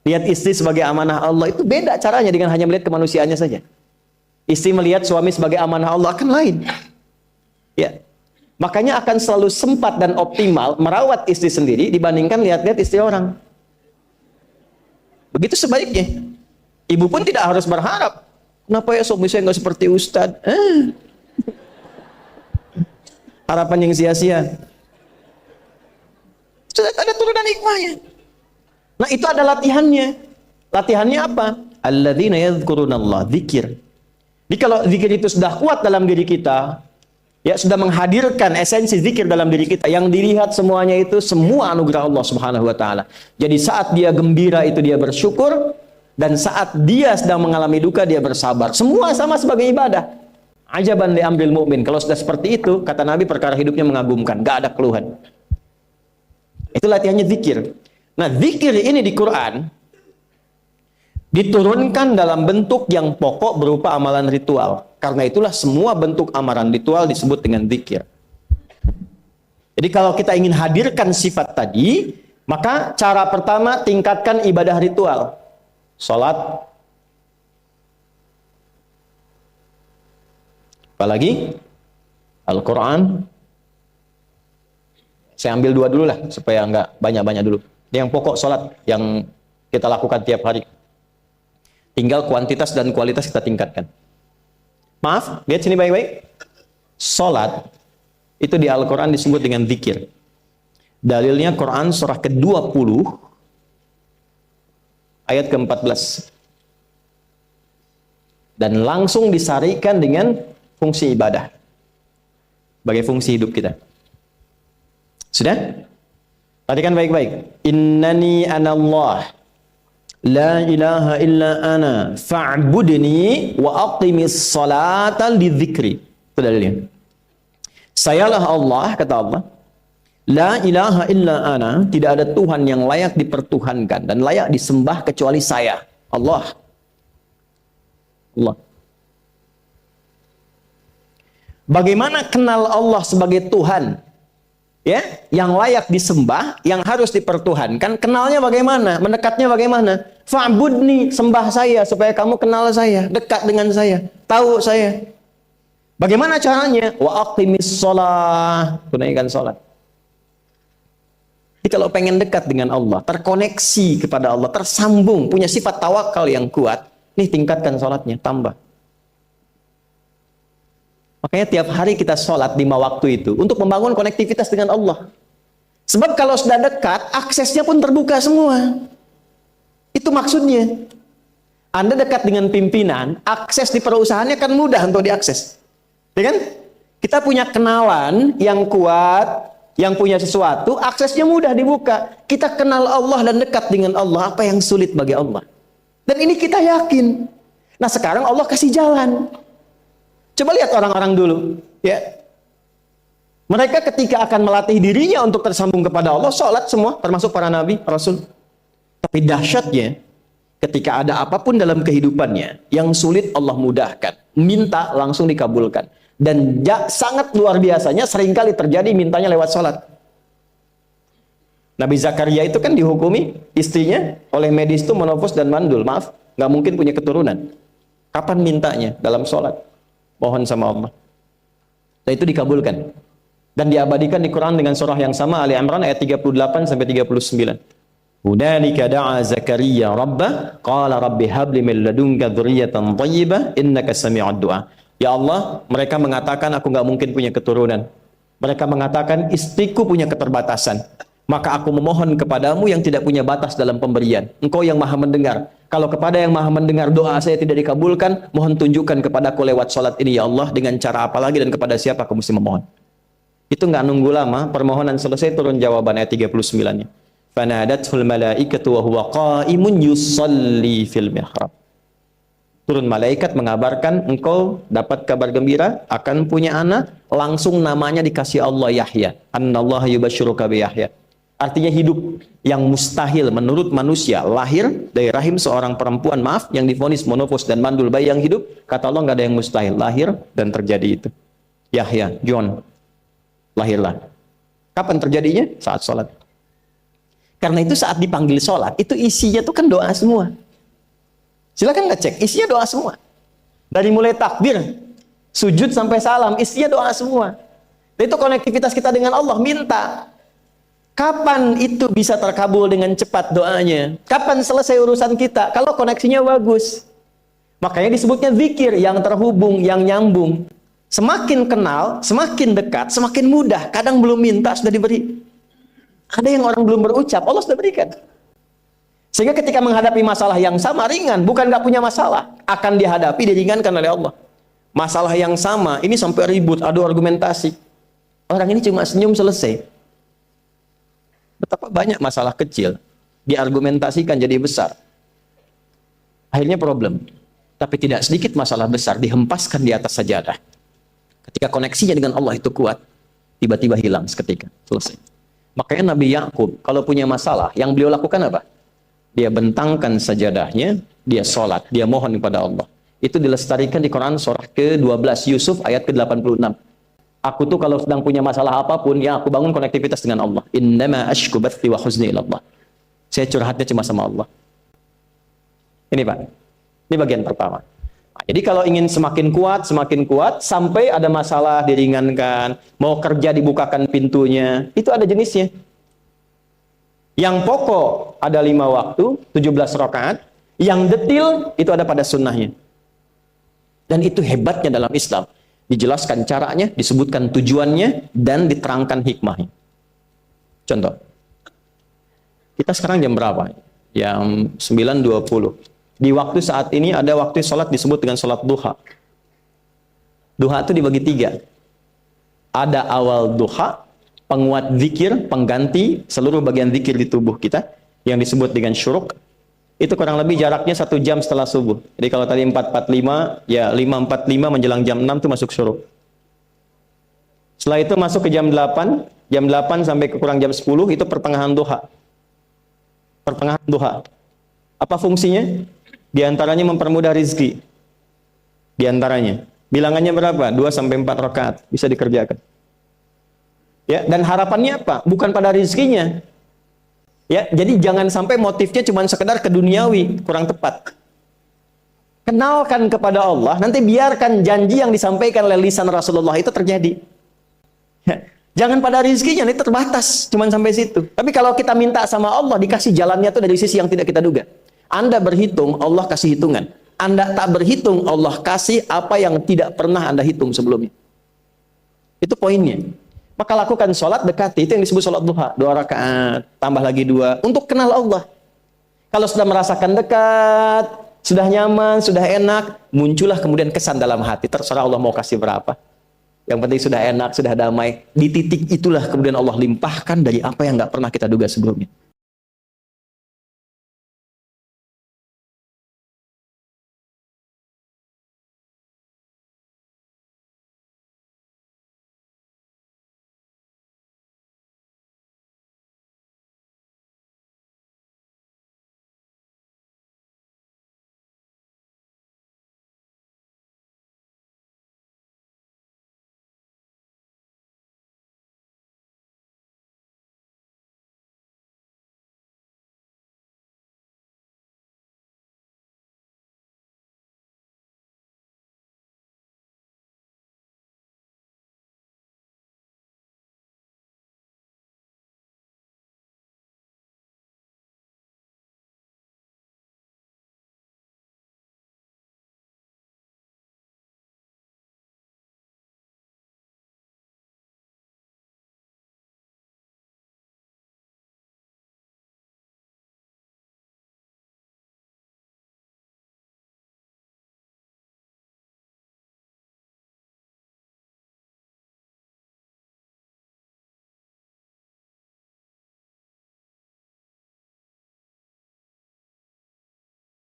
Lihat istri sebagai amanah Allah itu beda caranya dengan hanya melihat kemanusiaannya saja. Istri melihat suami sebagai amanah Allah akan lain. Ya. Makanya akan selalu sempat dan optimal merawat istri sendiri dibandingkan lihat-lihat istri orang. Begitu sebaiknya. Ibu pun tidak harus berharap, kenapa ya suami saya nggak seperti Ustadz? Harapan yang sia-sia. Sudah ada turunan hikmahnya. Nah itu ada latihannya. Latihannya apa? Alladzina yadhkurunallah, zikir. Jadi kalau zikir itu sudah kuat dalam diri kita, ya sudah menghadirkan esensi zikir dalam diri kita, yang dilihat semuanya itu semua anugerah Allah Subhanahu wa taala. Jadi saat dia gembira itu dia bersyukur, dan saat dia sedang mengalami duka dia bersabar. Semua sama sebagai ibadah. Ajaban li amril mu'min. Kalau sudah seperti itu, kata Nabi, perkara hidupnya mengagumkan, gak ada keluhan. Itu latihannya zikir. Nah, zikir ini di Quran diturunkan dalam bentuk yang pokok berupa amalan ritual. Karena itulah semua bentuk amalan ritual disebut dengan zikir. Jadi kalau kita ingin hadirkan sifat tadi, maka cara pertama tingkatkan ibadah ritual. Salat. Apalagi? Al-Quran. Saya ambil dua dulu lah, supaya nggak banyak-banyak dulu. Yang pokok salat yang kita lakukan tiap hari. Tinggal kuantitas dan kualitas kita tingkatkan. Maaf, lihat sini baik-baik. Salat itu di Al-Quran disebut dengan zikir. Dalilnya Quran surah ke-20 ayat ke-14. Dan langsung disarikan dengan fungsi ibadah sebagai fungsi hidup kita. Sudah? Perhatikan baik-baik. Innani anallah la ilaha illa ana fa'budni wa aqimis salata lidzikri. Itu dalilnya. Sayalah Allah, kata Allah. La ilaha illa ana, tidak ada Tuhan yang layak dipertuhankan dan layak disembah kecuali saya, Allah. Allah. Bagaimana kenal Allah sebagai Tuhan? Ya, yang layak disembah, yang harus dipertuhankan, kenalnya bagaimana? Mendekatnya bagaimana? Fa'budni, sembah saya supaya kamu kenal saya, dekat dengan saya, tahu saya. Bagaimana caranya? Wa aqimis shalah, tunaikan salat. Jadi kalau pengen dekat dengan Allah, terkoneksi kepada Allah, tersambung, punya sifat tawakal yang kuat, nih tingkatkan salatnya, tambah. Makanya tiap hari kita sholat 5 waktu itu untuk membangun konektivitas dengan Allah. Sebab kalau sudah dekat, aksesnya pun terbuka semua. Itu maksudnya. Anda dekat dengan pimpinan, akses di perusahaannya kan mudah untuk diakses. Ya kan? Kita punya kenalan yang kuat, yang punya sesuatu, aksesnya mudah dibuka. Kita kenal Allah dan dekat dengan Allah, apa yang sulit bagi Allah. Dan ini kita yakin. Nah sekarang Allah kasih jalan. Coba lihat orang-orang dulu, ya. Mereka ketika akan melatih dirinya untuk tersambung kepada Allah, sholat semua, termasuk para nabi, rasul. Tapi dahsyatnya, ketika ada apapun dalam kehidupannya, yang sulit Allah mudahkan. Minta langsung dikabulkan. Dan sangat luar biasanya, seringkali terjadi mintanya lewat sholat. Nabi Zakaria itu kan dihukumi istrinya oleh medis itu menopause dan mandul. Maaf, nggak mungkin punya keturunan. Kapan mintanya? Dalam sholat. Mohon sama Allah. Dan itu dikabulkan. Dan diabadikan di Quran dengan surah yang sama, Ali Imran ayat 38 sampai 39. Hunalika da'a Zakaria rabbah qala rabbi habli min ladunka dzurriyyatan thayyibah innaka sami'ud du'a. Ya Allah, mereka mengatakan aku nggak mungkin punya keturunan. Mereka mengatakan istriku punya keterbatasan. Maka aku memohon kepadamu yang tidak punya batas dalam pemberian. Engkau yang maha mendengar. Kalau kepada yang maha mendengar doa saya tidak dikabulkan, mohon tunjukkan kepadaku lewat sholat ini ya Allah, dengan cara apa lagi dan kepada siapa aku mesti memohon. Itu nggak nunggu lama, permohonan selesai turun jawaban ayat 39-nya. Fanadathul malaikatu wa huwa qa'imun yusalli fil mihrab. Turun malaikat mengabarkan engkau dapat kabar gembira akan punya anak, langsung namanya dikasih Allah Yahya. Annallaha yubasyiruka bi Yahya. Artinya hidup yang mustahil menurut manusia, lahir dari rahim seorang perempuan, maaf, yang divonis monofos dan mandul, bayi yang hidup, kata Allah nggak ada yang mustahil, lahir dan terjadi itu. Yahya, John, lahirlah. Kapan terjadinya? Saat sholat. Karena itu saat dipanggil sholat, itu isinya tuh kan doa semua. Silakan ngecek, isinya doa semua. Dari mulai takbir, sujud sampai salam, isinya doa semua. Dan itu konektivitas kita dengan Allah, minta. Kapan itu bisa terkabul dengan cepat doanya? Kapan selesai urusan kita? Kalau koneksinya bagus. Makanya disebutnya zikir, yang terhubung, yang nyambung. Semakin kenal, semakin dekat, semakin mudah. Kadang belum minta, sudah diberi. Ada yang orang belum berucap, Allah sudah berikan. Sehingga ketika menghadapi masalah yang sama, ringan. Bukan nggak punya masalah. Akan dihadapi, diringankan oleh Allah. Masalah yang sama, ini sampai ribut, adu argumentasi. Orang ini cuma senyum, selesai. Betapa banyak masalah kecil diargumentasikan jadi besar. Akhirnya problem. Tapi tidak sedikit masalah besar dihempaskan di atas sajadah. Ketika koneksinya dengan Allah itu kuat, tiba-tiba hilang seketika. Selesai. Makanya Nabi Yakub kalau punya masalah, yang beliau lakukan apa? Dia bentangkan sajadahnya, dia sholat, dia mohon kepada Allah. Itu dilestarikan di Quran surah ke-12 Yusuf ayat ke-86. Aku tuh kalau sedang punya masalah apapun, ya aku bangun konektivitas dengan Allah. Innama ashku bathi wa huzni ila Allah. Saya curhatnya cuma sama Allah. Ini Pak, ini bagian pertama. Nah, jadi kalau ingin semakin kuat, sampai ada masalah diringankan, mau kerja dibukakan pintunya, itu ada jenisnya. Yang pokok ada 5 waktu, 17 rakaat, yang detil itu ada pada sunnahnya. Dan itu hebatnya dalam Islam. Dijelaskan caranya, disebutkan tujuannya, dan diterangkan hikmahnya. Contoh, kita sekarang jam berapa? Jam 9.20. Di waktu saat ini ada waktu sholat disebut dengan sholat duha. Duha itu dibagi 3. Ada awal duha, penguat zikir, pengganti seluruh bagian zikir di tubuh kita, yang disebut dengan syuruk. Itu kurang lebih jaraknya 1 jam setelah subuh. Jadi kalau tadi 4.45, ya 5.45 menjelang jam 6 itu masuk syuruk. Setelah itu masuk ke jam 8 sampai ke kurang jam 10 itu pertengahan duha. Pertengahan duha. Apa fungsinya? Di antaranya mempermudah rizki. Di antaranya. Bilangannya berapa? 2 sampai 4 rakaat bisa dikerjakan. Ya, dan harapannya apa? Bukan pada rizkinya. Ya, jadi jangan sampai motifnya cuma sekedar keduniawi, kurang tepat. Kenalkan kepada Allah, nanti biarkan janji yang disampaikan oleh lisan Rasulullah itu terjadi. Ya, jangan pada rizkinya, ini terbatas, cuma sampai situ. Tapi kalau kita minta sama Allah, dikasih jalannya itu dari sisi yang tidak kita duga. Anda berhitung, Allah kasih hitungan. Anda tak berhitung, Allah kasih apa yang tidak pernah Anda hitung sebelumnya. Itu poinnya. Maka lakukan sholat, dekati. Itu yang disebut sholat duha. 2 rakaat, tambah lagi 2. Untuk kenal Allah. Kalau sudah merasakan dekat, sudah nyaman, sudah enak, muncullah kemudian kesan dalam hati. Terserah Allah mau kasih berapa. Yang penting sudah enak, sudah damai. Di titik itulah kemudian Allah limpahkan dari apa yang nggak pernah kita duga sebelumnya.